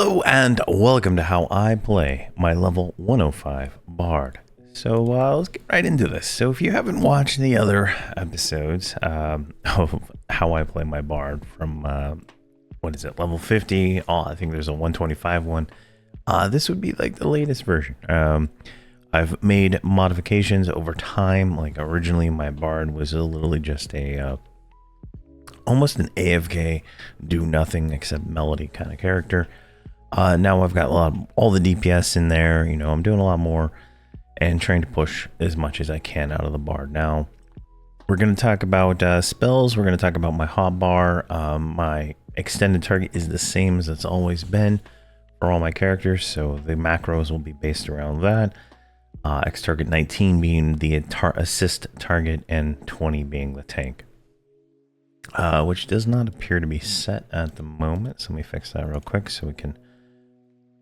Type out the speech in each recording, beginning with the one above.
Hello and welcome to how I play my level 105 Bard. So let's get right into this. So if you haven't watched the other episodes of how I play my Bard from, what is it, level 50, I think there's a 125 one. This would be like the latest version. I've made modifications over time. Like originally my Bard was literally just a almost an AFK, do nothing except melody kind of character. Now I've got all the DPS in there. You know, I'm doing a lot more and trying to push as much as I can out of the Bard. Now we're going to talk about spells. We're going to talk about my hotbar. My extended target is the same as it's always been for all my characters, so the macros will be based around that. X target 19 being the assist target and 20 being the tank. Which does not appear to be set at the moment. So let me fix that real quick so we can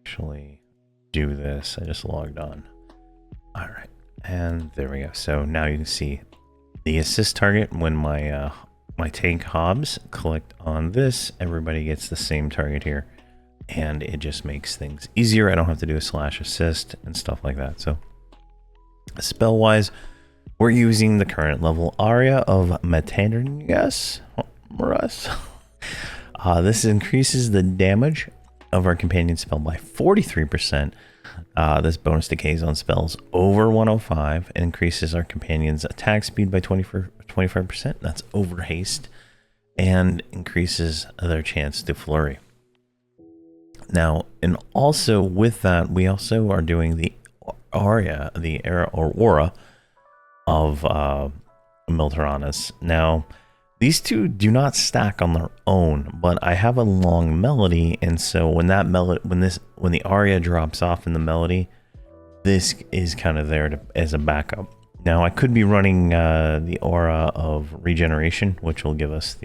actually do this. I just logged on. All right, and there we go. So now you can see the assist target when my my tank hobs collect on this. Everybody gets the same target here, and it just makes things easier. I don't have to do a slash assist and stuff like that. So spell wise, we're using the current level Aria of Maternus. This increases the damage of our companion spell by 43%. This bonus decays on spells over 105 and increases our companion's attack speed by 25%. That's over haste, and increases their chance to flurry. Now, and also with that, we also are doing the Aria, the aura of Milteranus. Now, these two do not stack on their own, but I have a long melody, and so when that when the aria drops off in the melody, this is kind of there as a backup. Now, I could be running the aura of regeneration, which will give us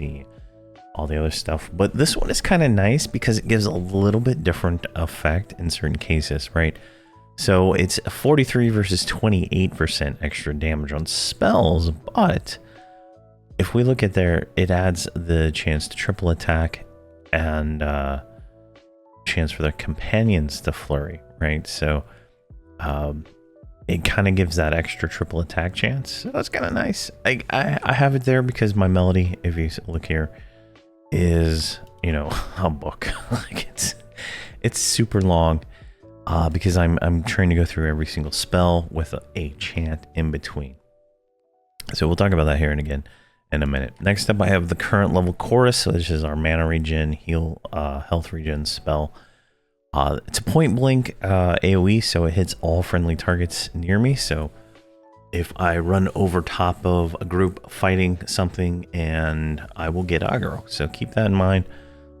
all the other stuff, but this one is kind of nice because it gives a little bit different effect in certain cases, right? So it's 43 versus 28% extra damage on spells, but if we look at there, it adds the chance to triple attack and chance for their companions to flurry, right? So it kind of gives that extra triple attack chance. So that's kind of nice. I have it there because my melody, if you look here, is, you know, a book. Like it's super long. Because I'm trying to go through every single spell with a chant in between. So we'll talk about that here and again in a minute. Next up, I have the current level chorus. So this is our mana regen, heal, health regen spell. It's a point blank AoE, so it hits all friendly targets near me. So if I run over top of a group fighting something, and I will get aggro. So keep that in mind.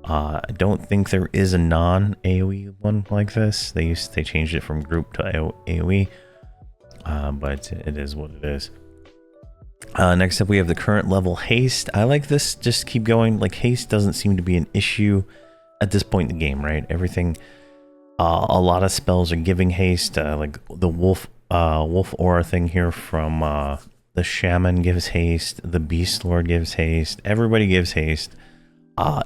I don't think there is a non-AoE one like this. They changed it from group to AoE, but it is what it is. Next up, we have the current level haste. I like this. Just keep going. Like, haste doesn't seem to be an issue at this point in the game, right? Everything, a lot of spells are giving haste. Like the wolf aura thing here from the shaman gives haste. The beast lord gives haste. Everybody gives haste.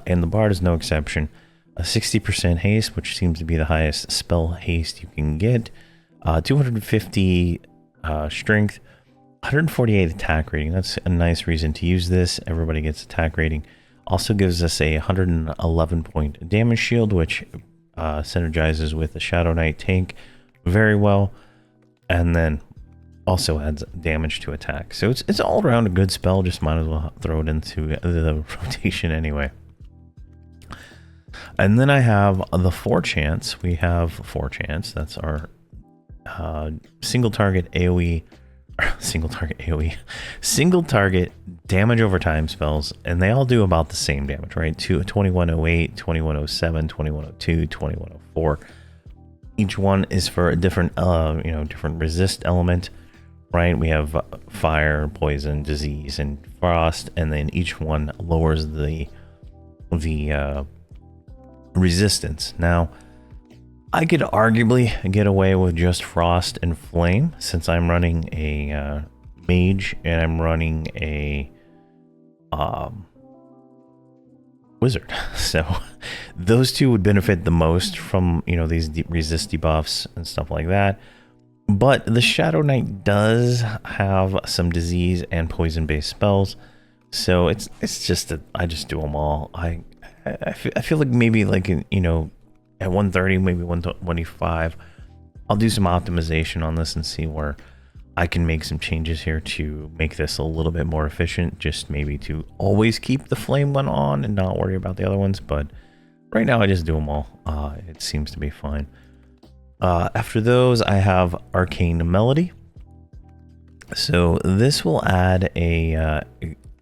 And the Bard is no exception. A 60% haste, which seems to be the highest spell haste you can get. 250 strength, 148 attack rating. That's a nice reason to use this. Everybody gets attack rating. Also gives us a 111 point damage shield, which synergizes with the Shadow Knight tank very well. And then also adds damage to attack. So it's all around a good spell. Just might as well throw it into the rotation anyway. And then I have the 4 chance. We have 4 chance. That's our single target AoE, single target damage over time spells, and they all do about the same damage, right? 2108, 2107, 2102, 2104. Each one is for a different different resist element, right? We have fire, poison, disease, and frost, and then each one lowers the resistance. Now, I could arguably get away with just frost and flame since I'm running a mage and I'm running a wizard. So those two would benefit the most from, you know, these resist debuffs and stuff like that. But the Shadow Knight does have some disease and poison based spells, so it's just that I just do them all. I feel like maybe like you know, at 130, maybe 125, I'll do some optimization on this and see where I can make some changes here to make this a little bit more efficient. Just maybe to always keep the flame one on and not worry about the other ones. But right now I just do them all. It seems to be fine. After those, I have Arcane Melody. So this will add a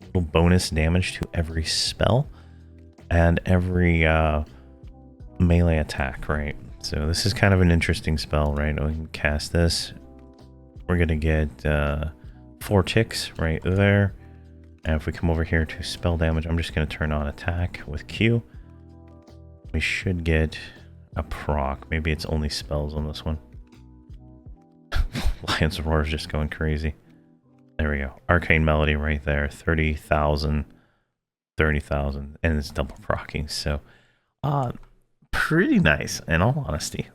little bonus damage to every spell and every melee attack, right? So this is kind of an interesting spell, right? We can cast this. We're gonna get 4 ticks right there. And if we come over here to spell damage, I'm just gonna turn on attack with Q. We should get a proc. Maybe it's only spells on this one. Lion's Roar is just going crazy. There we go. Arcane Melody right there. 30,000, 30,000, and it's double procking. So, pretty nice, in all honesty.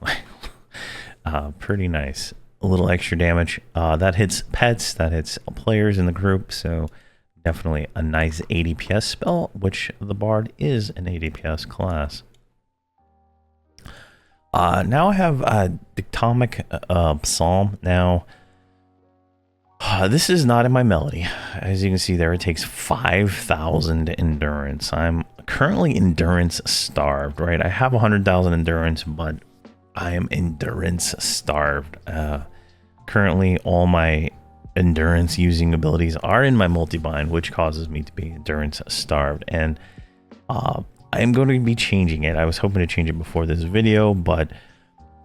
Pretty nice. A little extra damage. That hits pets, that hits players in the group. So, definitely a nice ADPS spell, which the Bard is an ADPS class. Now I have a Dictomic Psalm. Now, this is not in my melody. As you can see there, it takes 5,000 endurance. I'm currently endurance starved, right? I have 100,000 endurance, but I am endurance starved. Currently, all my endurance using abilities are in my multi-bind, which causes me to be endurance starved. And I am going to be changing it. I was hoping to change it before this video, but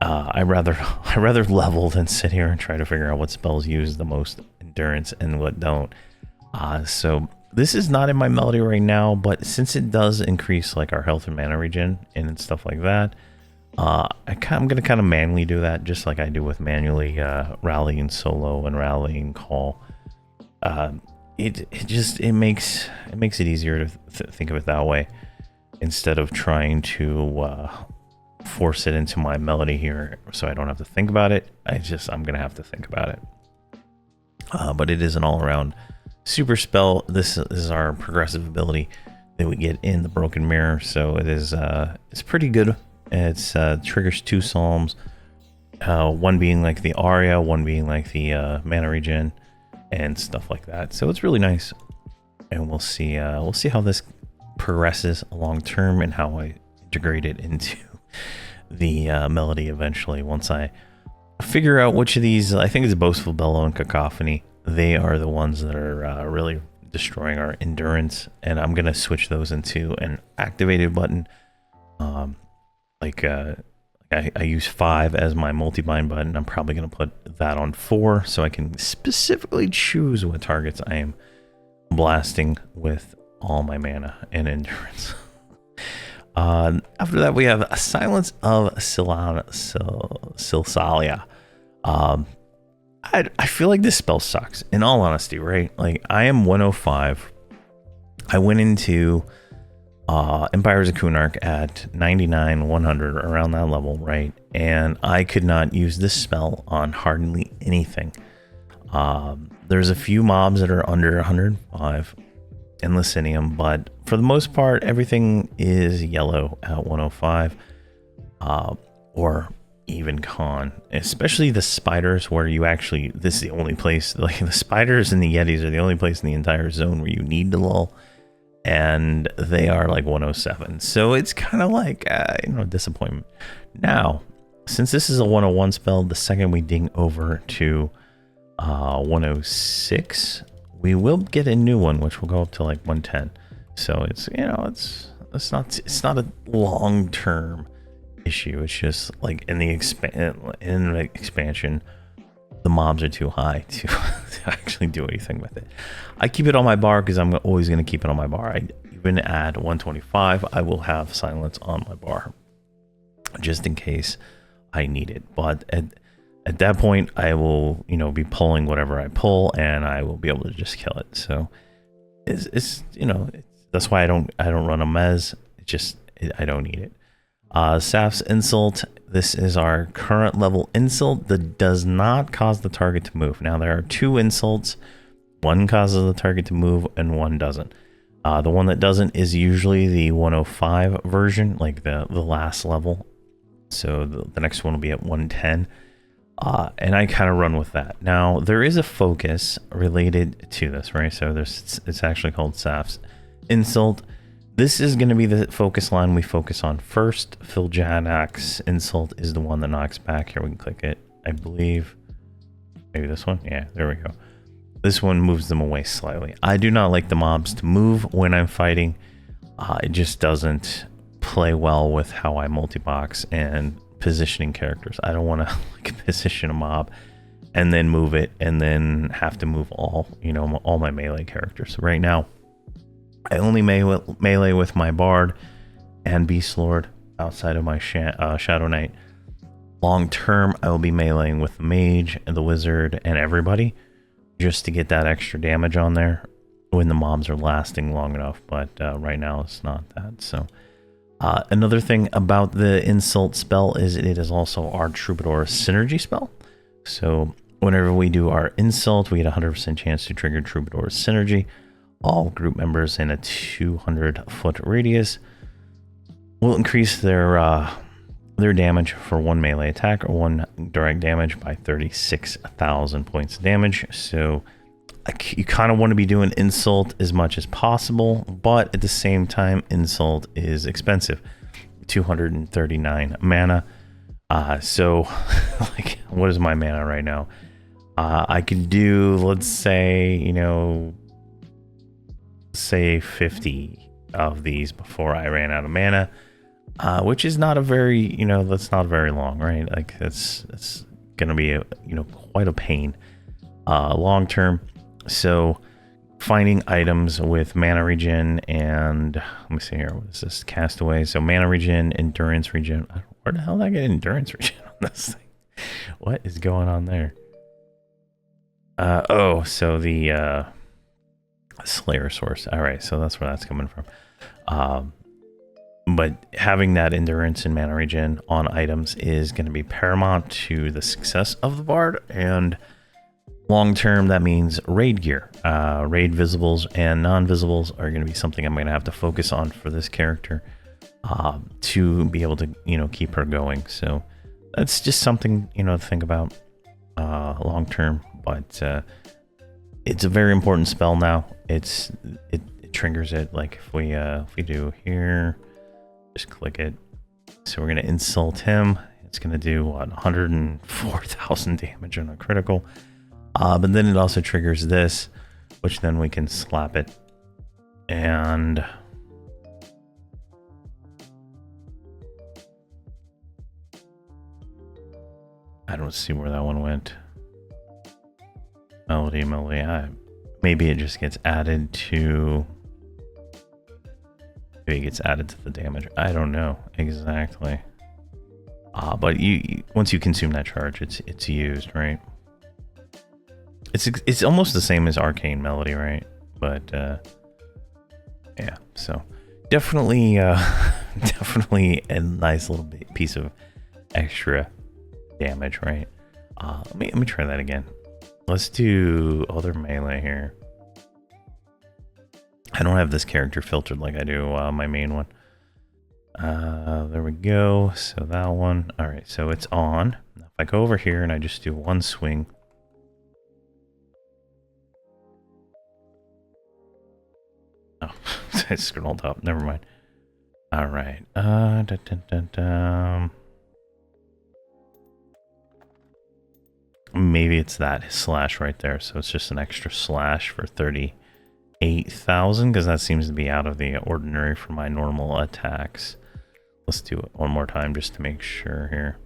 I rather level than sit here and try to figure out what spells use the most endurance and what don't. So this is not in my melody right now, but since it does increase like our health and mana regen and stuff like that, I'm going to kind of manually do that, just like I do with manually rallying solo and rallying call. It makes it easier to think of it that way, instead of trying to force it into my melody here so I don't have to think about it. I'm gonna have to think about it. But it is an all-around super spell. This is our progressive ability that we get in the Broken Mirror, so it is it's pretty good. It's triggers 2 psalms, one being like the aria, one being like the mana regen and stuff like that. So it's really nice, and we'll see how this progresses long term and how I integrate it into the melody eventually. Once I figure out which of these, I think it's Boastful Bellow and Cacophony, they are the ones that are really destroying our endurance, and I'm gonna switch those into an activated button. I use 5 as my multi-bind button. I'm probably gonna put that on 4 so I can specifically choose what targets I am blasting with all my mana and endurance. After that, we have a Silence of Silsalia. I feel like this spell sucks, in all honesty, right? Like, I am 105. I went into Empires of Kunark at 99, 100, around that level, right? And I could not use this spell on hardly anything. There's a few mobs that are under 105 in Licinium, but for the most part, everything is yellow at 105, or even con, especially the spiders, where you actually, this is the only place, like the spiders and the yetis are the only place in the entire zone where you need to lull, and they are like 107. So it's kind of like, disappointment. Now, since this is a 101 spell, the second we ding over to 106, we will get a new one, which will go up to like 110. So it's not a long-term issue. It's just like in the expansion, the mobs are too high to actually do anything with it. I keep it on my bar because I'm always going to keep it on my bar. I even add 125. I will have silence on my bar just in case I need it. But at that point, I will, be pulling whatever I pull, and I will be able to just kill it. So it's that's why I don't run a mez. I don't need it. Saf's insult. This is our current level insult that does not cause the target to move. Now there are 2 insults. One causes the target to move and one doesn't. The one that doesn't is usually the 105 version, like the last level. So the next one will be at 110. And I kind of run with that. Now there is a focus related to this, right? So it's actually called Saf's insult. This is going to be the focus line we focus on first. Phil Jadak's insult is the one that knocks back. Here, we can click it. I believe maybe this one. Yeah, there we go. This one moves them away slightly. I do not like the mobs to move when I'm fighting. It just doesn't play well with how I multi-box and positioning characters. I don't want to like position a mob and then move it and then have to move all my melee characters. Right now, I only melee with my Bard and Beast Lord outside of my Shadow Knight. Long term, I will be meleeing with the Mage and the Wizard and everybody just to get that extra damage on there when the mobs are lasting long enough. But right now, it's not that. So another thing about the insult spell is it is also our Troubadour synergy spell. So whenever we do our insult, we get a 100% chance to trigger Troubadour's synergy. All group members in a 200-foot radius will increase their damage for 1 melee attack or 1 direct damage by 36,000 points of damage. So you kind of want to be doing insult as much as possible, but at the same time, insult is expensive. 239 mana. So like, what is my mana right now? I could do, let's say, say 50 of these before I ran out of mana, which is not a very, that's not very long, right? Like it's gonna be quite a pain long term. So finding items with mana regen and let me see here, what is this? Castaway. So mana regen, endurance regen. Where the hell did I get endurance regen on this thing? What is going on there? Oh, so the Slayer source. All right, so that's where that's coming from. But having that endurance and mana regen on items is going to be paramount to the success of the Bard, and long term that means raid gear. Raid visibles and non-visibles are going to be something I'm going to have to focus on for this character to be able to keep her going. So that's just something to think about long term, but it's a very important spell now. It triggers it. Like if we do here, just click it. So we're gonna insult him. It's gonna do what, 104,000 damage on a critical. But then it also triggers this, which then we can slap it. And I don't see where that one went. Melody. Maybe it just gets added to. Maybe it gets added to the damage. I don't know exactly. But you once you consume that charge, it's used, right? It's almost the same as Arcane Melody, right? But yeah. So definitely definitely a nice little piece of extra damage, right? Let me try that again. Let's do other melee here. I don't have this character filtered like I do my main one. There we go. So that one. All right, so it's on. Now if I go over here and I just do one swing. Oh, I scrolled up. Never mind. All right. Maybe it's that slash right there. So it's just an extra slash for 38,000 because that seems to be out of the ordinary for my normal attacks. Let's do it one more time just to make sure here.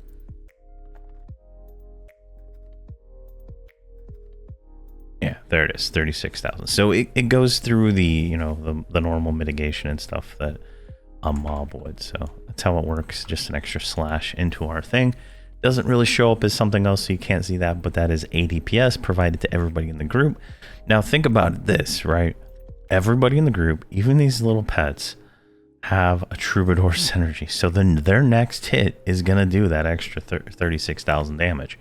Yeah, there it is, 36,000. So it goes through the, the normal mitigation and stuff that a mob would. So that's how it works. Just an extra slash into our thing. Doesn't really show up as something else, so you can't see that, but that is ADPS provided to everybody in the group. Now think about this, right? Everybody in the group, even these little pets, have a Troubadour synergy. So then their next hit is going to do that extra 36,000 damage.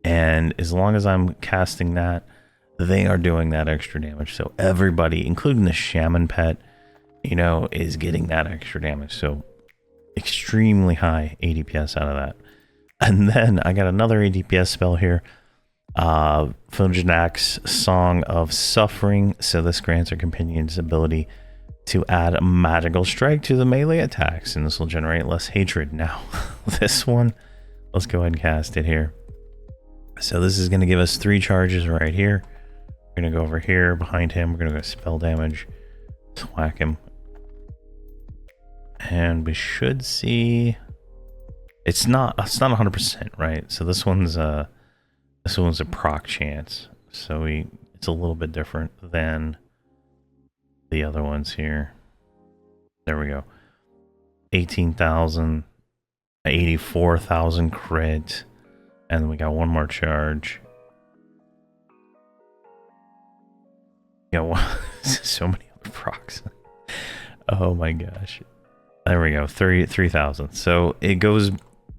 And as long as I'm casting that, they are doing that extra damage. So everybody, including the Shaman pet, you know, is getting that extra damage. So extremely high ADPS out of that. And then I got another ADPS spell here. Filjanak's Song of Suffering. So this grants our companion's ability to add a magical strike to the melee attacks, and this will generate less hatred. Now, this one, let's go ahead and cast it here. So this is going to give us 3 charges right here. We're going to go over here behind him. We're going to go spell damage. Let's whack him. And we should see... It's not 100%, right? So this one's a proc chance. So it's a little bit different than the other ones here. There we go. 18,000, 84,000 crit, and then we got one more charge. Yeah, so many other procs. Oh my gosh. There we go. 3,000. So it goes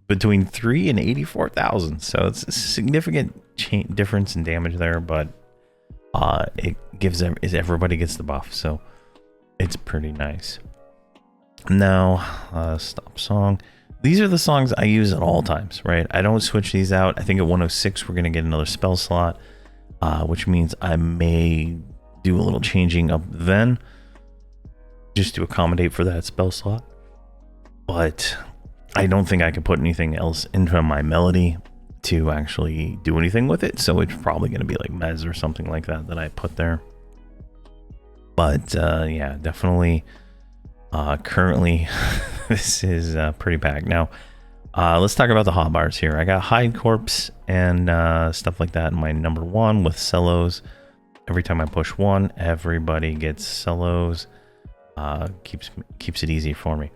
between 3 and 84,000. So it's a significant difference in damage there, but it gives everybody gets the buff, so it's pretty nice. Now, stop song. These are the songs I use at all times, right? I don't switch these out. I think at 106 we're gonna get another spell slot, which means I may do a little changing up then, just to accommodate for that spell slot. But I don't think I could put anything else into my melody to actually do anything with it, so it's probably going to be like Mez or something like that I put there. But yeah, definitely currently this is pretty packed. Now let's talk about the hotbars here. I got Hide Corpse and stuff like that in my number 1 with cellos. Every time I push 1, everybody gets cellos. Keeps it easy for me.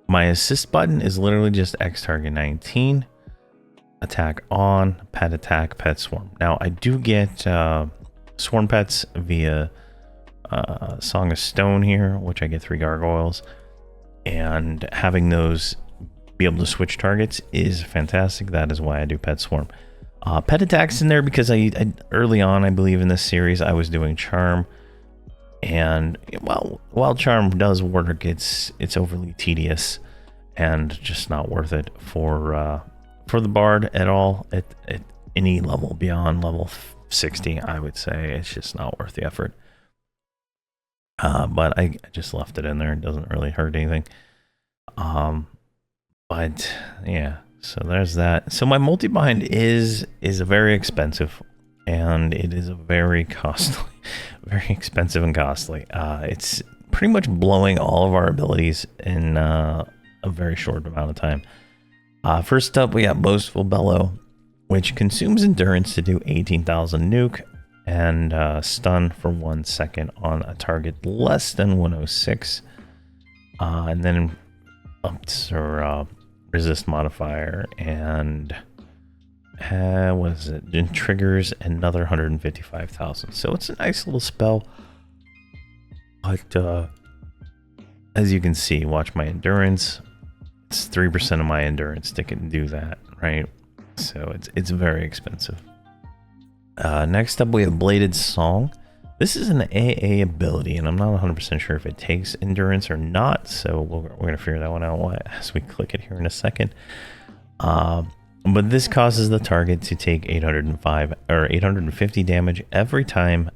My assist button is literally just X target 19, attack on, pet attack, pet swarm. Now I do get swarm pets via Song of Stone here, which I get 3 gargoyles, and having those be able to switch targets is fantastic. That is why I do pet swarm. Pet attacks in there because I early on, I believe in this series, I was doing charm. And well, while charm does work, it's overly tedious and just not worth it for the bard at all at any level beyond level 60. I would say it's just not worth the effort. But I just left it in there. It doesn't really hurt anything. But yeah, so there's that. So my multi-bind is very expensive, and it is a very costly. Very expensive and costly. It's pretty much blowing all of our abilities in a very short amount of time. First up, we got Boastful Bellow, which consumes endurance to do 18,000 nuke and stun for 1 second on a target less than 106. And then ups or resist modifier and what is it? It triggers another 155,000. So it's a nice little spell. But as you can see, watch my endurance. It's 3% of my endurance to can do that, right? So it's very expensive. Next up, we have Bladed Song. This is an AA ability, and I'm not 100% sure if it takes endurance or not. So we're gonna figure that one out as we click it here in a second. But this causes the target to take 805 or 850 damage every time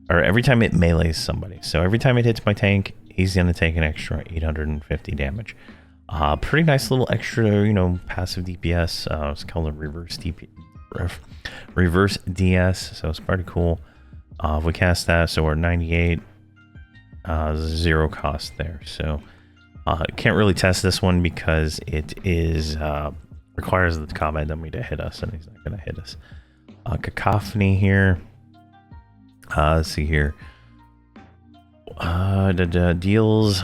every time it melees somebody. So every time it hits my tank, he's going to take an extra 850 damage. Pretty nice little extra, passive DPS. It's called a reverse DS. So it's pretty cool. If we cast that, so we're 98, 0 cost there. So can't really test this one because it is requires the combat dummy to hit us, and he's not going to hit us. Cacophony here. Let's see here. Deals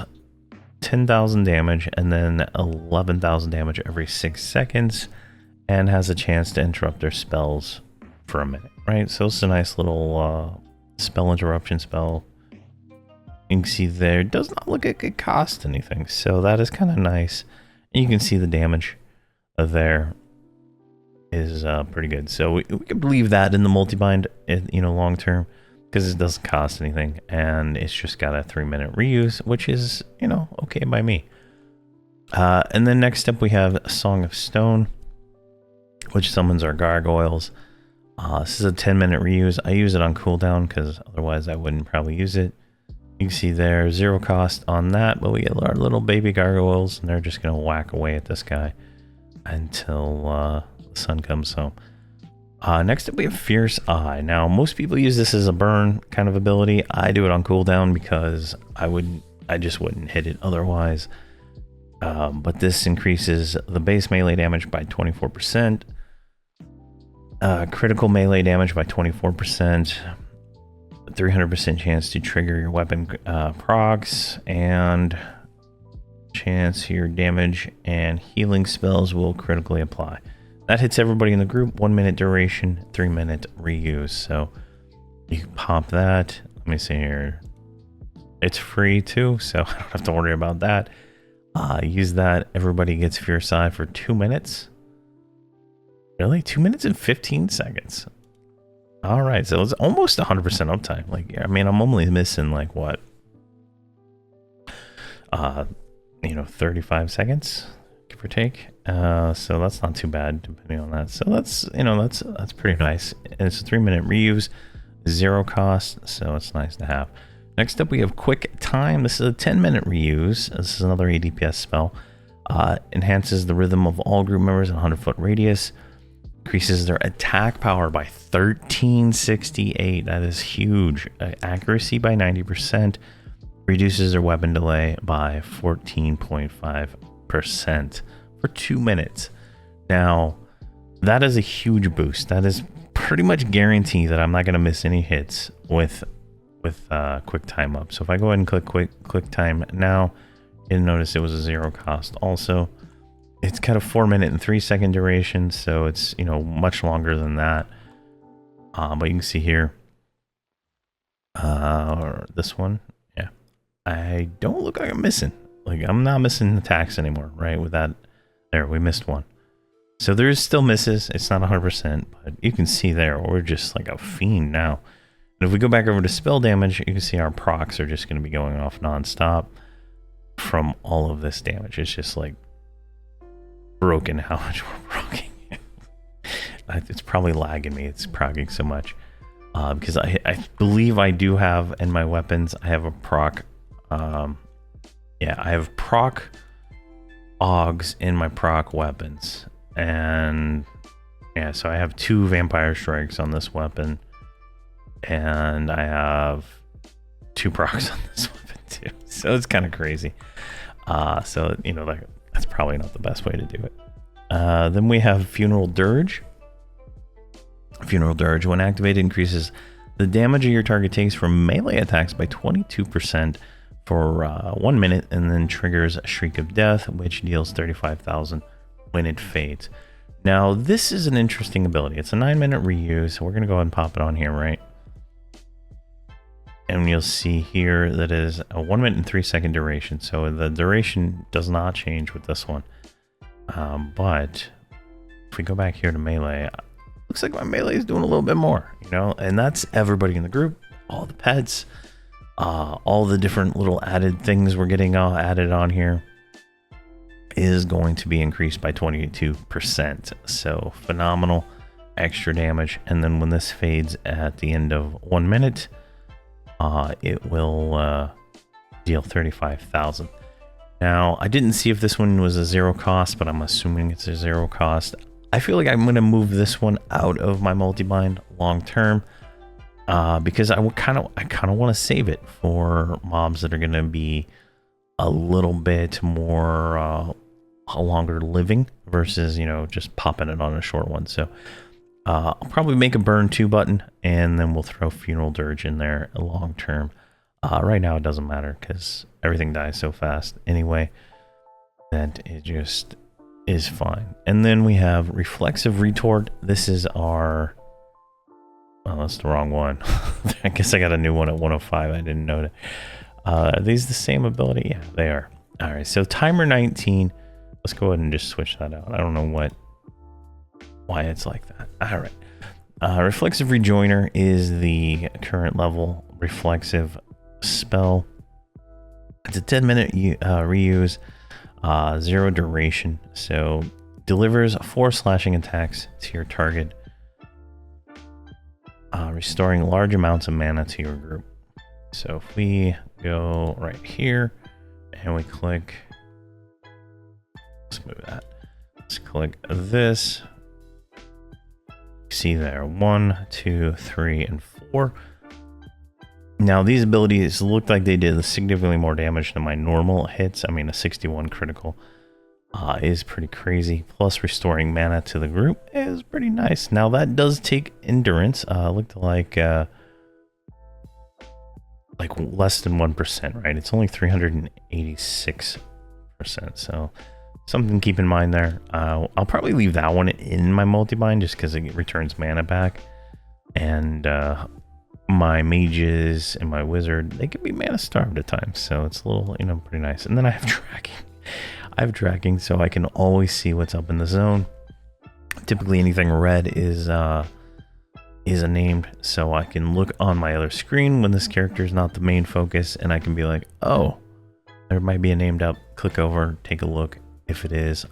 10,000 damage and then 11,000 damage every 6 seconds, and has a chance to interrupt their spells for a minute, right? So it's a nice little spell interruption spell. You can see there, it does not look like it cost anything. So that is kind of nice. And you can see the damage there is pretty good. So we could leave that in the multi-bind, you know, long term, because it doesn't cost anything. And it's just got a 3-minute reuse, which is, you know, okay by me. And then next up we have Song of Stone, which summons our gargoyles. This is a 10-minute reuse. I use it on cooldown because otherwise I wouldn't probably use it. You can see there, 0 cost on that, but we get our little baby gargoyles, and they're just going to whack away at this guy until the sun comes home. Next up we have Fierce Eye. Now, most people use this as a burn kind of ability. I do it on cooldown because I just wouldn't hit it otherwise. But this increases the base melee damage by 24%. Critical melee damage by 24%, 300% chance to trigger your weapon procs, and chance your damage and healing spells will critically apply. That hits everybody in the group. 1 minute duration, 3-minute reuse. So you can pop that. Let me see here. It's free too, so I don't have to worry about that. Use that. Everybody gets Fierce Eye for 2 minutes. Really? 2 minutes and 15 seconds. All right, so it's almost 100% uptime. Like, I mean, I'm only missing like what? You know, 35 seconds, give or take. So that's not too bad depending on that. So that's, you know, that's pretty nice. And it's a 3-minute reuse, 0 cost, so it's nice to have. Next up, we have Quick Time. This is a 10-minute reuse. This is another ADPS spell. Enhances the rhythm of all group members in a 100-foot radius. Increases their attack power by 1368. That is huge. Accuracy by 90%. Reduces their weapon delay by 14.5% for 2 minutes. Now, that is a huge boost. That is pretty much guaranteed that I'm not going to miss any hits with quick time up. So if I go ahead and click quick time now, you'll notice it was a 0 cost also. It's got a 4-minute and 3-second duration, so it's, you know, much longer than that. But you can see here, this one, yeah, I don't look like I'm missing. Like, I'm not missing attacks anymore, right? With that, there, we missed one. So there is still misses. It's not 100%, but you can see there, we're just like a fiend now. And if we go back over to spell damage, you can see our procs are just going to be going off nonstop from all of this damage. It's just like broken how much we're proccing. It's probably lagging me. It's proccing so much because I believe I do have in my weapons, I have a proc. Yeah, I have proc Augs in my proc weapons, and yeah, so I have 2 vampire strikes on this weapon, and I have 2 procs on this weapon too. So it's kind of crazy. So, you know, like, that's probably not the best way to do it. Then we have Funeral Dirge. Funeral Dirge, when activated, increases the damage your target takes from melee attacks by 22% for 1 minute, and then triggers a Shriek of Death, which deals 35,000 when it fades. Now, this is an interesting ability. It's a 9-minute reuse, so we're going to go ahead and pop it on here, right? And you'll see here that is a 1 minute and 3-second duration. So the duration does not change with this one. But if we go back here to melee, looks like my melee is doing a little bit more, you know, and that's everybody in the group, all the pets, all the different little added things we're getting added on here is going to be increased by 22%. So phenomenal extra damage. And then when this fades at the end of 1 minute, it will deal 35,000. Now, I didn't see if this one was a 0 cost, but I'm assuming it's a 0 cost. I feel like I'm going to move this one out of my multi-bind long term because I kind of want to save it for mobs that are going to be a little bit more longer living versus, you know, just popping it on a short one. So I'll probably make a burn 2 button, and then we'll throw Funeral Dirge in there long term. Right now it doesn't matter because everything dies so fast anyway that it just is fine. And then we have Reflexive Retort. This is our... Oh, that's the wrong one. I guess I got a new one at 105. I didn't know that. Are these the same ability? Yeah, they are. All right, so timer 19. Let's go ahead and just switch that out. I don't know why it's like that. All right. Reflexive Rejoiner is the current level reflexive spell. It's a 10-minute reuse, 0 duration. So delivers 4 slashing attacks to your target, restoring large amounts of mana to your group. So if we go right here and we click, let's move that. Let's click this. See there, 1, 2, 3, and 4. Now these abilities looked like they did significantly more damage than my normal hits. I mean, a 61 critical is pretty crazy. Plus restoring mana to the group is pretty nice. Now that does take endurance. Looked like less than 1%, right? It's only 386%. So something to keep in mind there. I'll probably leave that one in my multi-bind just because it returns mana back. And my mages and my wizard, they can be mana starved at times. So it's a little, pretty nice. And then I have tracking. I have tracking so I can always see what's up in the zone. Typically anything red is a named, so I can look on my other screen when this character is not the main focus, and I can be like, oh, there might be a named up, click over, take a look. If it is,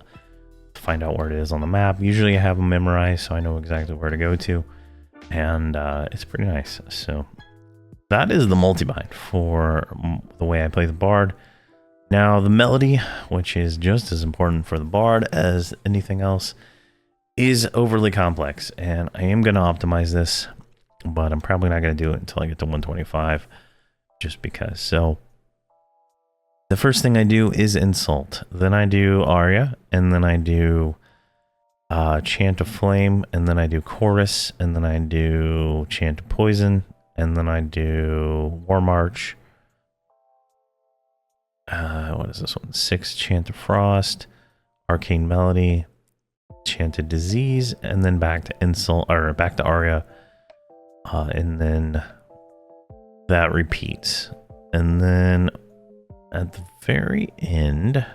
find out where it is on the map. Usually I have them memorized, so I know exactly where to go to, and it's pretty nice. So that is the multi-bind for the way I play the Bard. Now the melody, which is just as important for the Bard as anything else, is overly complex, and I am going to optimize this, but I'm probably not going to do it until I get to 125, just because. So the first thing I do is Insult, then I do Aria, and then I do Chant of Flame, and then I do Chorus, and then I do Chant of Poison, and then I do War March. What is this one? 6 Chant of Frost, Arcane Melody, Chanted Disease, and then back to Insult, or back to Aria, and then that repeats. And then at the very end,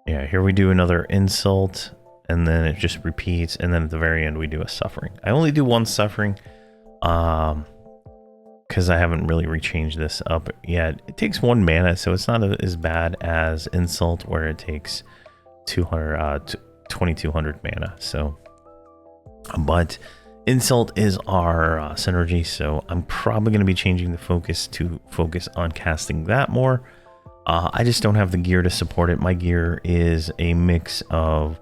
yeah, here we do another Insult, and then it just repeats, and then at the very end we do a Suffering. I only do one Suffering, because I haven't really rechanged this up yet. It takes 1 mana, so it's not as bad as Insult, where it takes 2200 mana. So, but Insult is our synergy, so I'm probably going to be changing the focus to focus on casting that more. I just don't have the gear to support it. My gear is a mix of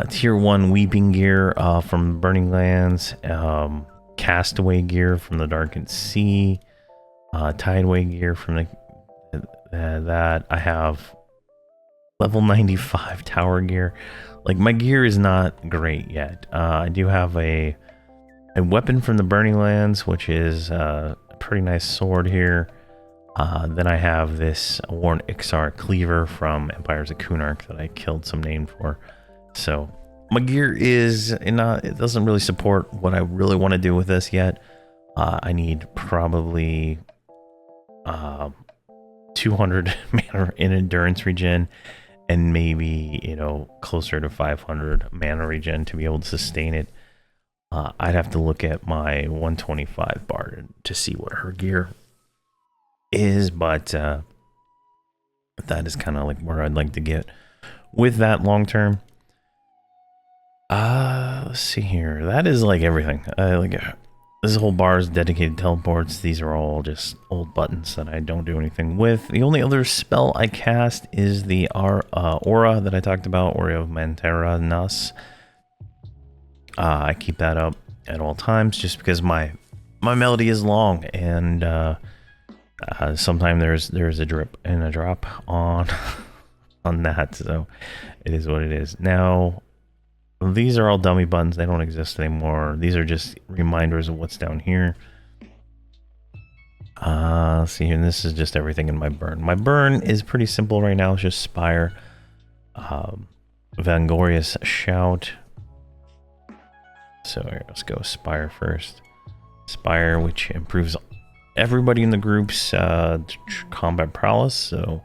tier 1 weeping gear from Burning Lands, castaway gear from the Darkened Sea, tideway gear from that. I have level 95 tower gear. Like, my gear is not great yet. I do have a weapon from the Burning Lands, which is a pretty nice sword here. Then I have this Worn Ixar cleaver from Empires of Kunark that I killed some name for. So my gear is it doesn't really support what I really want to do with this yet. I need probably 200 mana in endurance regen, and maybe, closer to 500 mana regen to be able to sustain it. I'd have to look at my 125 Bard to see what her gear is, but that is kind of like where I'd like to get with that long term. Let's see here. That is like everything. This whole bar is dedicated teleports. These are all just old buttons that I don't do anything with. The only other spell I cast is the aura that I talked about, Aura of Manterranas. I keep that up at all times just because my melody is long, and sometimes there's a drip and a drop on that, so it is what it is. Now, these are all dummy buttons. They don't exist anymore. These are just reminders of what's down here. Let's see here. And this is just everything in my burn. My burn is pretty simple right now. It's just Spire, Vangorious Shout. So here, let's go Spire first. Spire, which improves everybody in the group's combat prowess, so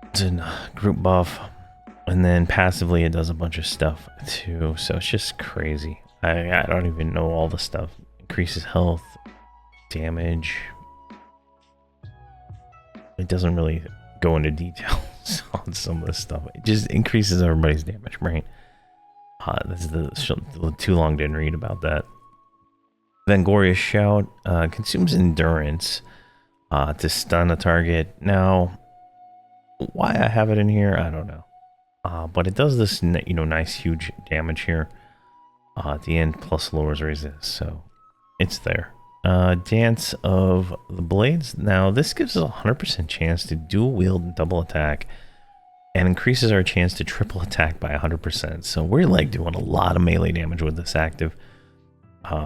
it's a group buff. And then passively it does a bunch of stuff too, so it's just crazy. I don't even know all the stuff. Increases health, damage. It doesn't really go into details on some of this stuff. It just increases everybody's damage, right? This is the too long didn't read about that. Vangorious Shout consumes endurance to stun a target. Now, why I have it in here, I don't know. But it does this, nice huge damage here at the end, plus lowers resist, so it's there. Dance of the Blades. Now, this gives us a 100% chance to dual wield and double attack, and increases our chance to triple attack by 100%. So we're like doing a lot of melee damage with this active.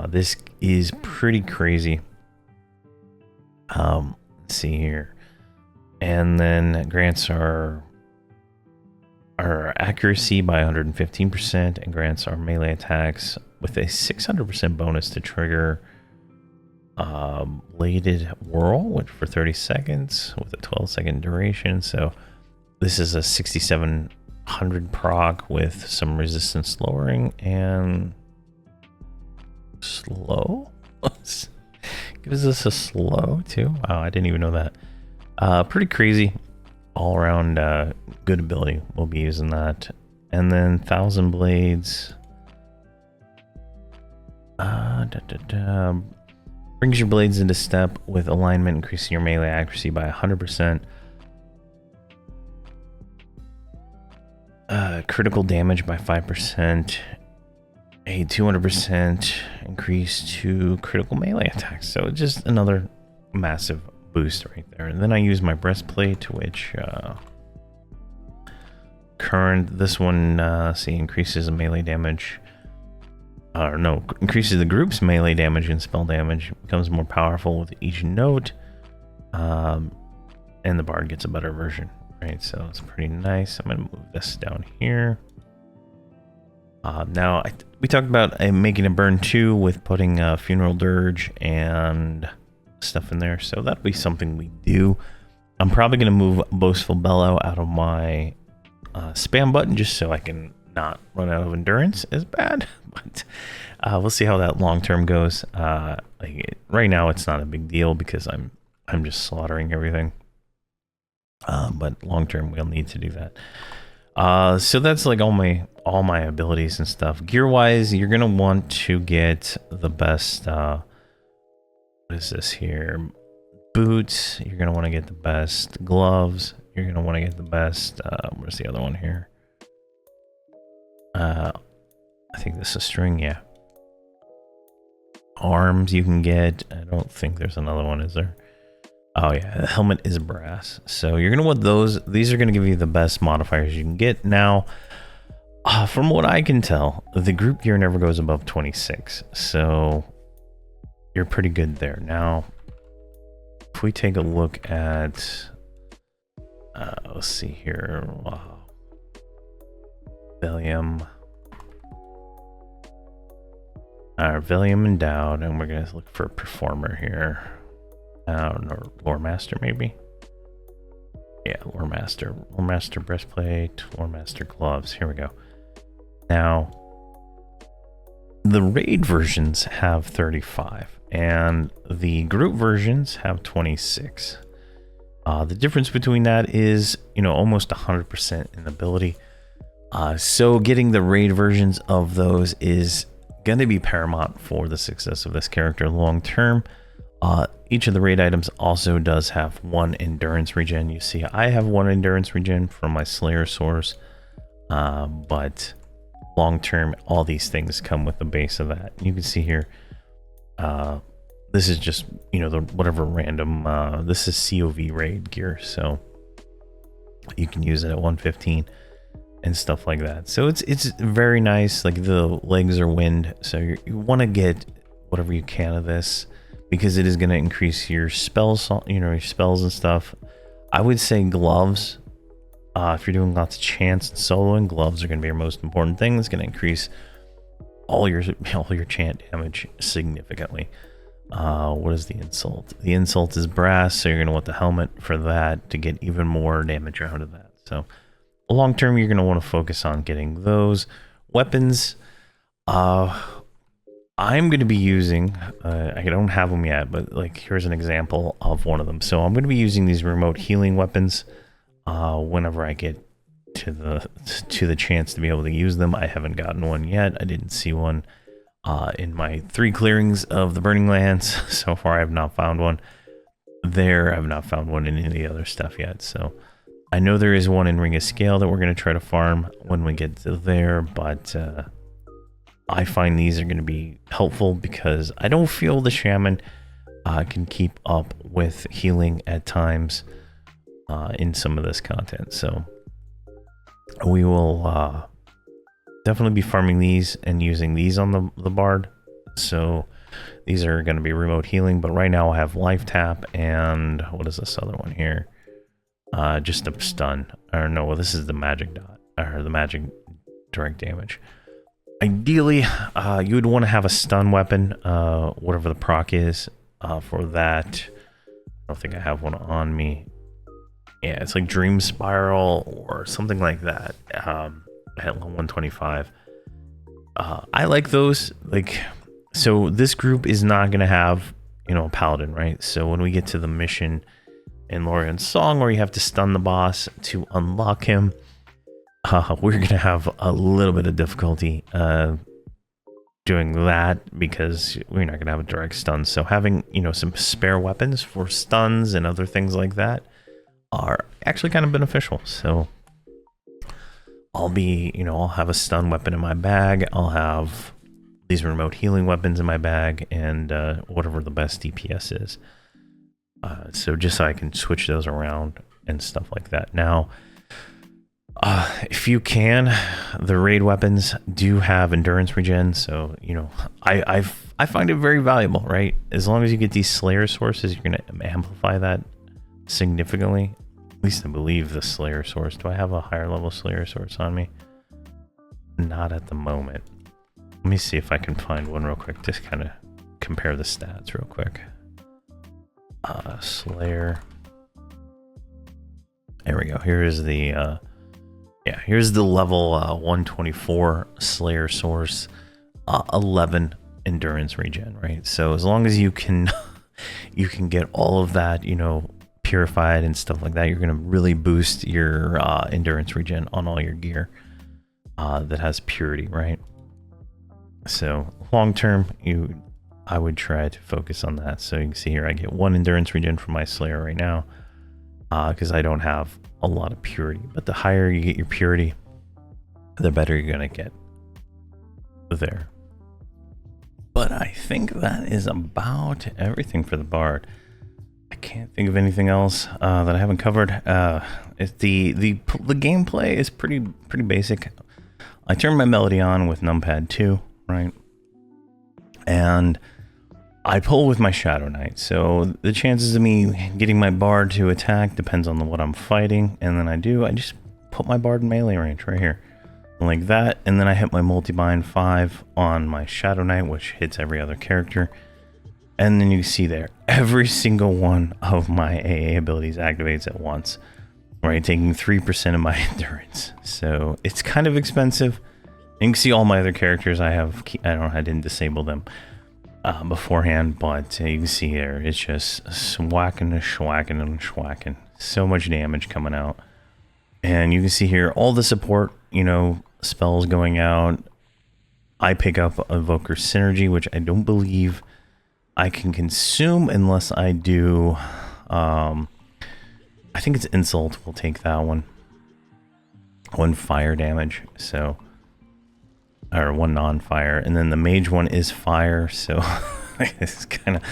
This is pretty crazy. Let's see here. And then grants our accuracy by 115% and grants our melee attacks with a 600% bonus to trigger bladed whirl, which for 30 seconds with a 12-second duration. So this is a 6700 proc with some resistance lowering and slow. Gives us a slow too. Wow, I didn't even know that. Pretty crazy. All around good ability. We'll be using that. And then 1000 Blades. Brings your blades into step with alignment, increasing your melee accuracy by 100%. Critical damage by 5%. A 200% increase to critical melee attacks. So just another massive boost right there. And then I use my breastplate, which this one see increases the melee damage. Increases the group's melee damage and spell damage. Becomes more powerful with each note. And the bard gets a better version, right? So it's pretty nice. I'm gonna move this down here. Now we talked about making a burn 2 with putting funeral dirge and stuff in there, so that'll be something we do. I'm probably going to move boastful bellow out of my spam button just so I can not run out of endurance as bad, but we'll see how that long term goes. Right now it's not a big deal because I'm just slaughtering everything, but long term we'll need to do that. So that's like all my abilities and stuff. Gear wise, you're gonna want to get the best what is this here? Boots. You're gonna want to get the best gloves. You're gonna want to get the best. Where's the other one here? I think this is string. Yeah. Arms you can get. I don't think there's another one, is there? Oh yeah, the helmet is brass. So you're gonna want those. These are gonna give you the best modifiers you can get. Now, from what I can tell, the group gear never goes above 26. So you're pretty good there. Now, if we take a look at, let's see here, Valium endowed, and we're gonna look for a performer here. Or lore master maybe. Yeah, lore master breastplate, lore master gloves. Here we go. Now, the raid versions have 35. And the group versions have 26. The difference between that is, almost 100% in ability. So getting the raid versions of those is going to be paramount for the success of this character long term. Each of the raid items also does have one endurance regen. You see, I have one endurance regen from my Slayer source, but long term, all these things come with the base of that. You can see here. This is just, the whatever random, this is COV raid gear, so you can use it at 115 and stuff like that. So it's very nice. Like the legs are wind, so you want to get whatever you can of this because it is going to increase your spells, your spells and stuff. I would say gloves. If you're doing lots of chants and soloing, gloves are going to be your most important thing. It's going to increase all your chant damage significantly. What is the insult? The insult is brass, so you're going to want the helmet for that to get even more damage out of that. So long term, you're going to want to focus on getting those weapons. I'm going to be using, I don't have them yet, but like here's an example of one of them. So I'm going to be using these remote healing weapons whenever I get to the chance to be able to use them. I haven't gotten one yet. I didn't see one in my 3 clearings of the Burning Lands. So far, I have not found one there. I have not found one in any of the other stuff yet. So I know there is one in Ring of Scale that we're going to try to farm when we get to there, but I find these are going to be helpful because I don't feel the Shaman can keep up with healing at times in some of this content. So we will definitely be farming these and using these on the Bard. So these are going to be remote healing, but right now I have life tap and what is this other one here? Just a stun. Or no, well, this is the magic dot, or the magic direct damage. Ideally, you would want to have a stun weapon, whatever the proc is for that. I don't think I have one on me. Yeah, it's like Dream Spiral or something like that. At 125. I like those. Like, so this group is not going to have, you know, a paladin, right? So when we get to the mission in Lorian's Song where you have to stun the boss to unlock him, we're going to have a little bit of difficulty doing that because we're not going to have a direct stun. So having, you know, some spare weapons for stuns and other things like that are actually kind of beneficial. So I'll be, you know, I'll have a stun weapon in my bag. I'll have these remote healing weapons in my bag and whatever the best DPS is. So just so I can switch those around and stuff like that. Now, if you can, the raid weapons do have endurance regen, so you know I find it very valuable, right? As long as you get these Slayer sources, you're gonna amplify that significantly. At least I believe the Slayer source. Do I have a higher level Slayer source on me? Not at the moment. Let me see if I can find one real quick. Just kind of compare the stats real quick. Slayer. There we go. Here is the yeah, here's the level 124 Slayer source, 11 endurance regen, right? So as long as you can you can get all of that, you know, purified and stuff like that, you're going to really boost your endurance regen on all your gear that has purity, right? So long term, I would try to focus on that. So you can see here I get 1 endurance regen from my Slayer right now because I don't have a lot of purity, but the higher you get your purity, the better you're gonna get there. But I think that is about everything for the Bard. I can't think of anything else that I haven't covered. It's the gameplay is pretty basic. I turn my melody on with numpad 2, right? And I pull with my Shadow Knight, so the chances of me getting my Bard to attack depends on what I'm fighting, and then I just put my Bard in melee range right here, like that, and then I hit my multi-bind 5 on my Shadow Knight, which hits every other character, and then you see there, every single one of my AA abilities activates at once, right, taking 3% of my endurance, so it's kind of expensive. You can see all my other characters I didn't disable them beforehand, but you can see there it's just swacking and schwacking and schwacking, so much damage coming out. And you can see here all the support, you know, spells going out. I pick up Evoker Synergy, which I don't believe I can consume unless I do I think it's Insult. We'll take that one. 1 fire damage, so, or 1 non-fire, and then the mage one is fire, so it's kind of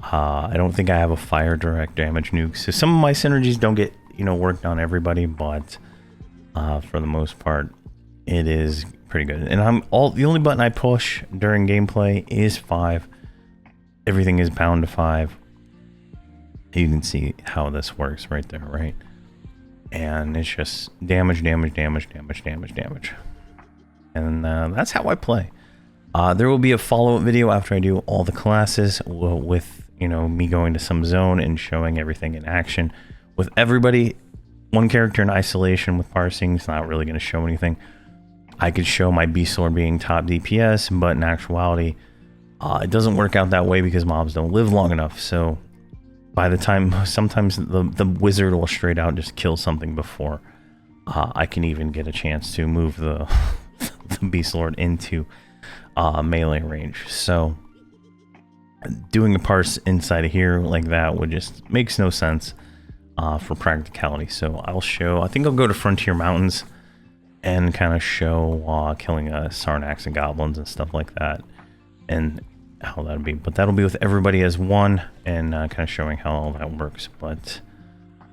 I don't think I have a fire direct damage nuke, so some of my synergies don't get, you know, worked on everybody, but for the most part it is pretty good. And the only button I push during gameplay is 5. Everything is bound to 5. You can see how this works right there, right? And it's just damage, damage, damage, damage, damage, damage. And that's how I play. There will be a follow-up video after I do all the classes with, you know, me going to some zone and showing everything in action. With everybody, one character in isolation with parsing is not really going to show anything. I could show my Beast Lord being top DPS, but in actuality, it doesn't work out that way because mobs don't live long enough. So by the time, sometimes the wizard will straight out just kill something before I can even get a chance to move the, the Beast Lord into melee range. So doing a parse inside of here like that would just makes no sense for practicality. So I'll show, I think I'll go to Frontier Mountains and kind of show killing Sarnax and goblins and stuff like that, and how that'll be. But that'll be with everybody as one, and kind of showing how all that works. But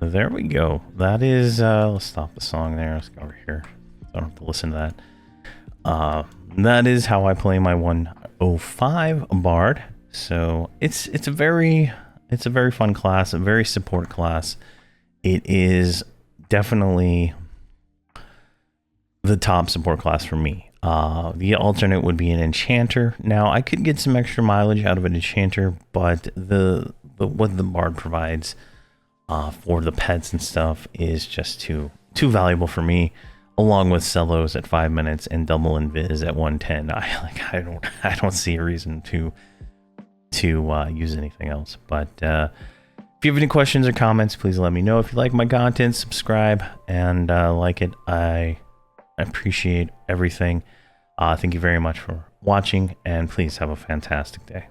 there we go. That is, let's stop the song there. Let's go over here. I don't have to listen to that. That is how I play my 105 Bard. So it's a very fun class, a very support class. It is definitely the top support class for me. The alternate would be an enchanter. Now I could get some extra mileage out of an enchanter, but what the Bard provides for the pets and stuff is just too valuable for me. Along with Celos at 5 minutes and double invis at 110, I don't see a reason to use anything else. But if you have any questions or comments, please let me know. If you like my content, subscribe and like it. I appreciate everything. Thank you very much for watching, and please have a fantastic day.